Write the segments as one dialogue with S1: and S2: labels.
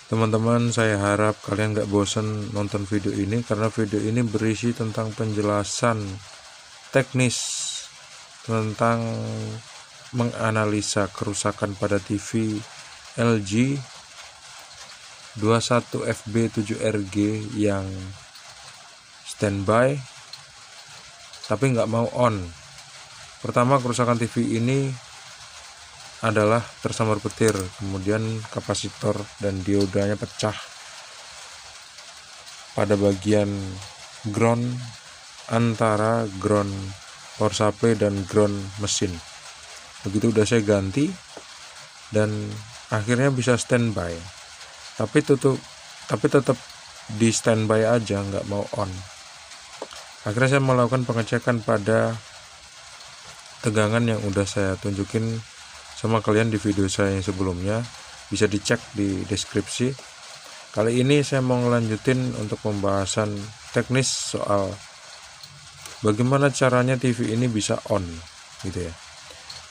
S1: Teman-teman, saya harap kalian gak bosan nonton video ini karena video ini berisi tentang penjelasan teknis tentang menganalisa kerusakan pada TV LG 21FB7RG yang standby tapi nggak mau on. Pertama, kerusakan TV ini adalah tersambar petir, kemudian kapasitor dan diodanya pecah pada bagian ground antara ground power supply dan ground mesin. Begitu udah saya ganti dan akhirnya bisa standby, tapi tetap di standby aja, nggak mau on. Akhirnya saya melakukan pengecekan pada tegangan yang udah saya tunjukin sama kalian di video saya yang sebelumnya, bisa dicek di deskripsi. Kali ini saya mau ngelanjutin untuk pembahasan teknis soal bagaimana caranya TV ini bisa on gitu ya.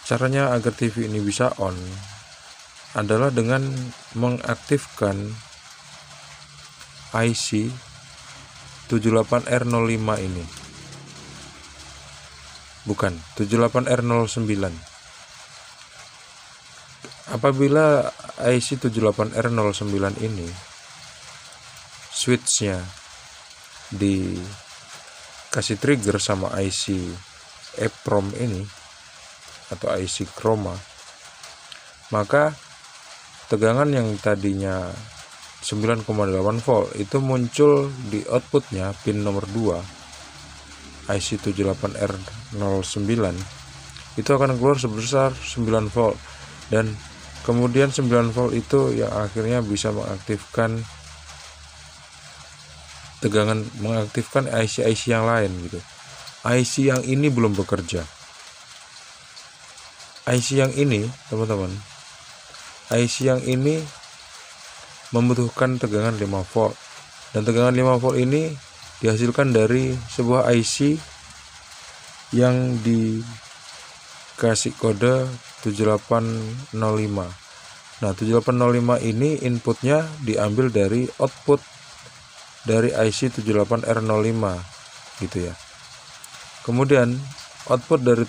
S1: Caranya agar TV ini bisa on adalah dengan mengaktifkan IC 78R05 ini. Bukan, 78R09. Apabila IC 78R09 ini switchnya dikasih trigger sama IC EEPROM ini atau IC Chroma, maka tegangan yang tadinya 9,8 volt itu muncul di outputnya pin nomor 2 IC 78R09 itu akan keluar sebesar 9 volt, dan kemudian 9 volt itu yang akhirnya bisa mengaktifkan tegangan, mengaktifkan IC-IC yang lain gitu. IC yang ini belum bekerja. IC yang ini, teman-teman, IC yang ini membutuhkan tegangan 5 volt, dan tegangan 5 volt ini dihasilkan dari sebuah IC yang dikasih kode 7805. Nah, 7805 ini inputnya diambil dari output dari IC 78R05 gitu ya. Kemudian output dari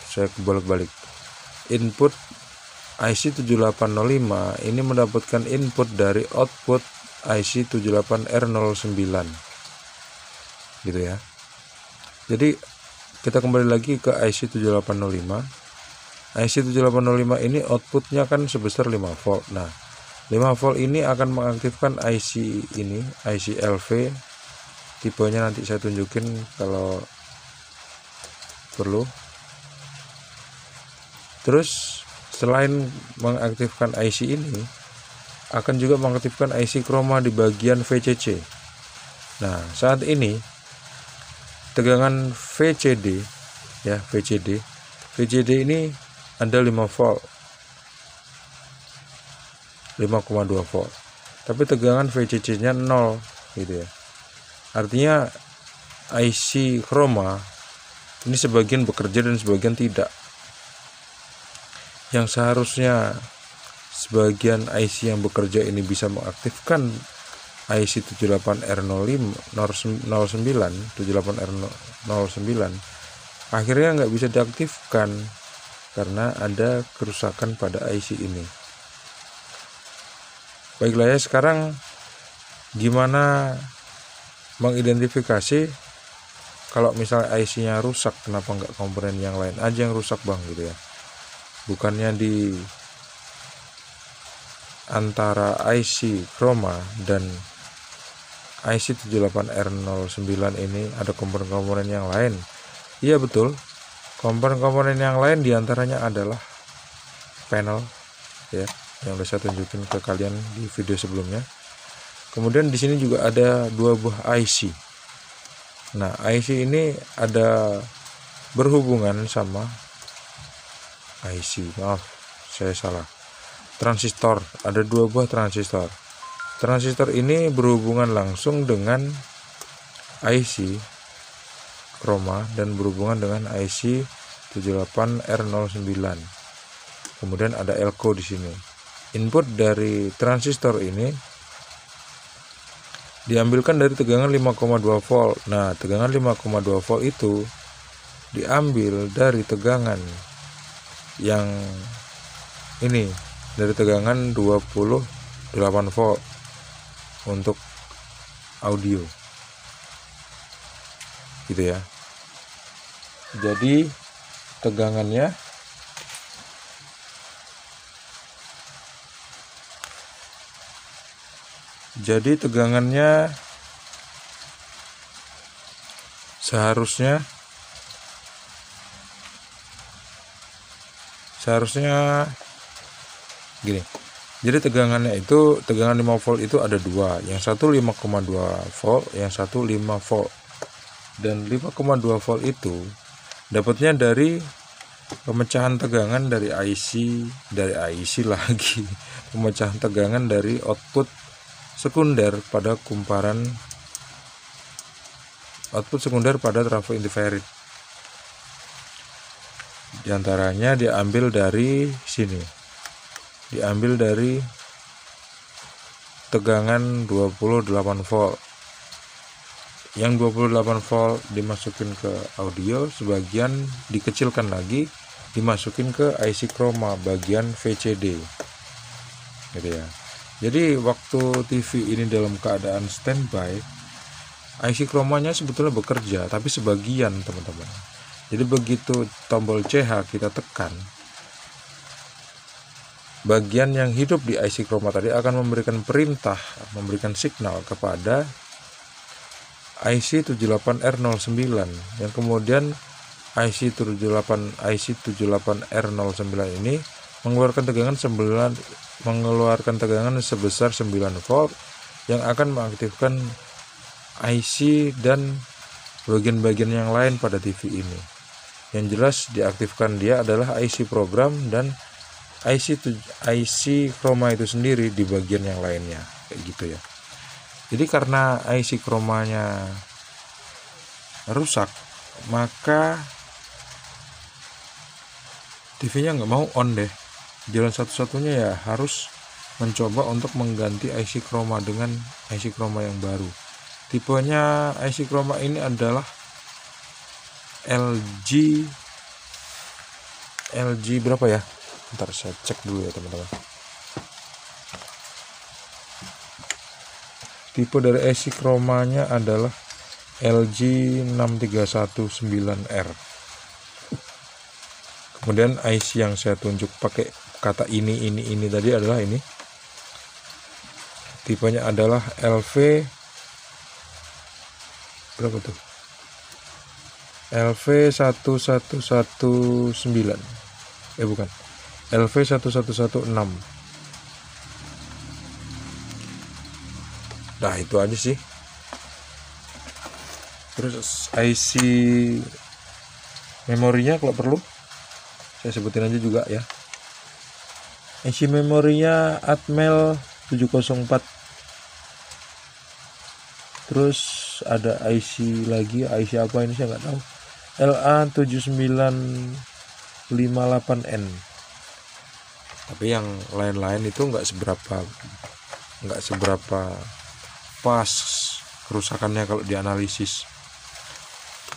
S1: saya bolak-balik. Input IC 7805 ini mendapatkan input dari output IC 78R09 gitu ya. Jadi kita kembali lagi ke IC 7805. IC 7805 ini outputnya kan sebesar 5 volt. Nah, 5 volt ini akan mengaktifkan IC ini, IC LV. Tipenya nanti saya tunjukin kalau perlu. Terus selain mengaktifkan IC ini, akan juga mengaktifkan IC Chroma di bagian VCC. Nah, saat ini tegangan VCD ya, VCD ini ada 5 volt, 5,2 volt, tapi tegangan VCC nya 0 gitu ya. Artinya IC Chroma ini sebagian bekerja dan sebagian tidak. Yang seharusnya sebagian IC yang bekerja ini bisa mengaktifkan IC 78R09, 78R09, akhirnya nggak bisa diaktifkan karena ada kerusakan pada IC ini. Baiklah ya, sekarang gimana mengidentifikasi kalau misalnya IC-nya rusak, kenapa nggak komponen yang lain aja yang rusak bang gitu ya. Bukannya di antara IC Chroma dan IC 78R09 ini ada komponen-komponen yang lain. Iya betul, komponen-komponen yang lain diantaranya adalah panel ya, yang udah saya tunjukin ke kalian di video sebelumnya. Kemudian di sini juga ada 2 buah IC. Nah, IC ini ada berhubungan sama IC, maaf saya salah, transistor. Ada 2 buah transistor. Transistor ini berhubungan langsung dengan IC Chroma dan berhubungan dengan IC 78R09. Kemudian ada elko di sini. input dari transistor ini diambilkan dari tegangan 5,2 volt. Nah, tegangan 5,2 volt itu diambil dari tegangan yang ini, dari tegangan 28 volt untuk audio gitu ya. Jadi tegangannya seharusnya gini. Jadi tegangannya itu, tegangan 5 volt itu ada dua, yang satu 5,2 volt, yang satu 5 volt. Dan 5,2 volt itu dapatnya dari pemecahan tegangan dari IC lagi pemecahan tegangan dari output sekunder pada kumparan, output sekunder pada trafo interferit. Di antaranya diambil dari sini, diambil dari tegangan 28 volt. Yang 28 volt dimasukin ke audio, sebagian dikecilkan lagi dimasukin ke IC chroma bagian VCD gitu ya. Jadi waktu TV ini dalam keadaan standby, IC chromanya sebetulnya bekerja, tapi sebagian teman-teman. Jadi begitu tombol CH kita tekan, bagian yang hidup di IC chroma tadi akan memberikan perintah, memberikan signal kepada IC 78R09, yang kemudian IC 78R09 ini mengeluarkan tegangan sebesar 9 volt yang akan mengaktifkan IC dan bagian-bagian yang lain pada TV ini. Yang jelas diaktifkan dia adalah IC program dan IC chroma itu sendiri di bagian yang lainnya, kayak gitu ya. Jadi karena IC chromanya rusak, maka TV-nya nggak mau on deh. Jalan satu-satunya ya harus mencoba untuk mengganti IC chroma dengan IC chroma yang baru. Tipenya IC chroma ini adalah LG berapa ya? Ntar saya cek dulu ya teman-teman. Tipe dari IC chromanya adalah LG 6319R. Kemudian IC yang saya tunjuk pakai kata ini tadi adalah ini. Tipenya adalah LV berapa tuh? LV1119. Bukan. LV1116. Nah, itu aja sih. Terus IC memorinya kalau perlu saya sebutin aja juga ya. IC memorinya Atmel 704. Terus ada IC lagi, IC apa ini saya nggak tahu. LA7958N. Tapi yang lain-lain itu nggak seberapa pas kerusakannya kalau dianalisis.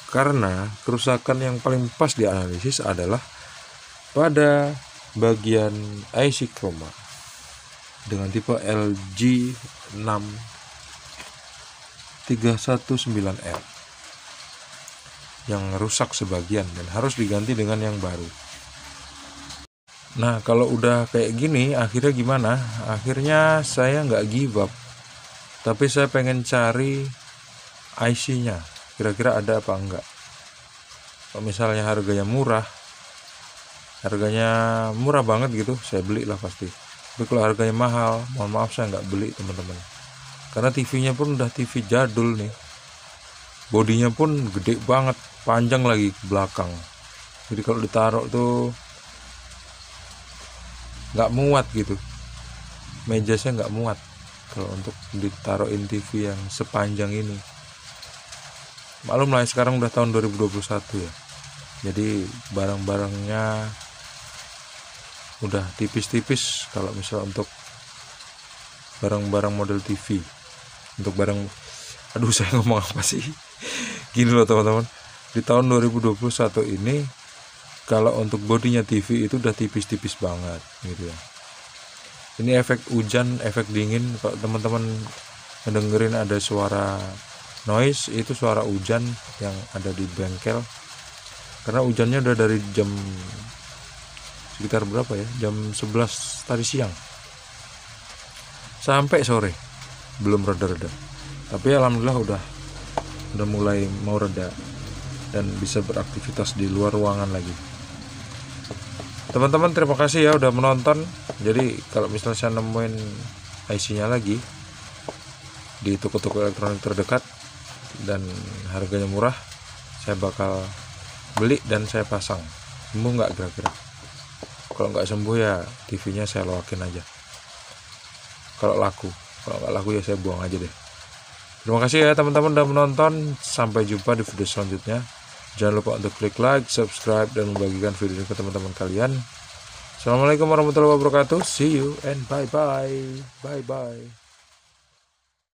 S1: Karena kerusakan yang paling pas dianalisis adalah pada bagian IC chroma dengan tipe LG6319R yang rusak sebagian dan harus diganti dengan yang baru. Nah, kalau udah kayak gini akhirnya gimana? Akhirnya saya nggak give up, tapi saya pengen cari IC-nya, kira-kira ada apa enggak. Kalau misalnya harganya murah banget gitu, saya beli lah pasti. Tapi kalau harganya mahal, mohon maaf saya nggak beli teman-teman. Karena TV-nya pun udah TV jadul nih, bodinya pun gede banget, panjang lagi ke belakang. Jadi kalau ditaruh tuh nggak muat gitu, meja saya nggak muat kalau untuk ditaruhin TV yang sepanjang ini. Maklum lah sekarang udah tahun 2021 ya, jadi barang-barangnya udah tipis-tipis kalau misal untuk barang-barang model TV. Untuk barang, aduh saya ngomong apa sih, gini loh teman-teman, di tahun 2021 ini kalau untuk bodinya TV itu udah tipis-tipis banget gitu ya. Ini efek hujan, efek dingin, kalau teman-teman mendengerin ada suara noise, itu suara hujan yang ada di bengkel, karena hujannya udah dari jam sekitar berapa ya, jam 11 tadi siang sampai sore belum reda-reda. Tapi alhamdulillah udah mulai mau reda dan bisa beraktivitas di luar ruangan lagi. Teman-teman terima kasih ya udah menonton. Jadi kalau misalnya saya nemuin IC-nya lagi di toko-toko elektronik terdekat dan harganya murah, saya bakal beli dan saya pasang. Sembuh nggak kira-kira? Kalau nggak sembuh ya TV-nya saya loakin aja. Kalau nggak laku ya saya buang aja deh. Terima kasih ya teman-teman udah menonton. Sampai jumpa di video selanjutnya. Jangan lupa untuk klik like, subscribe, dan membagikan video ini ke teman-teman kalian. Assalamualaikum warahmatullahi wabarakatuh. See you and bye-bye. Bye-bye.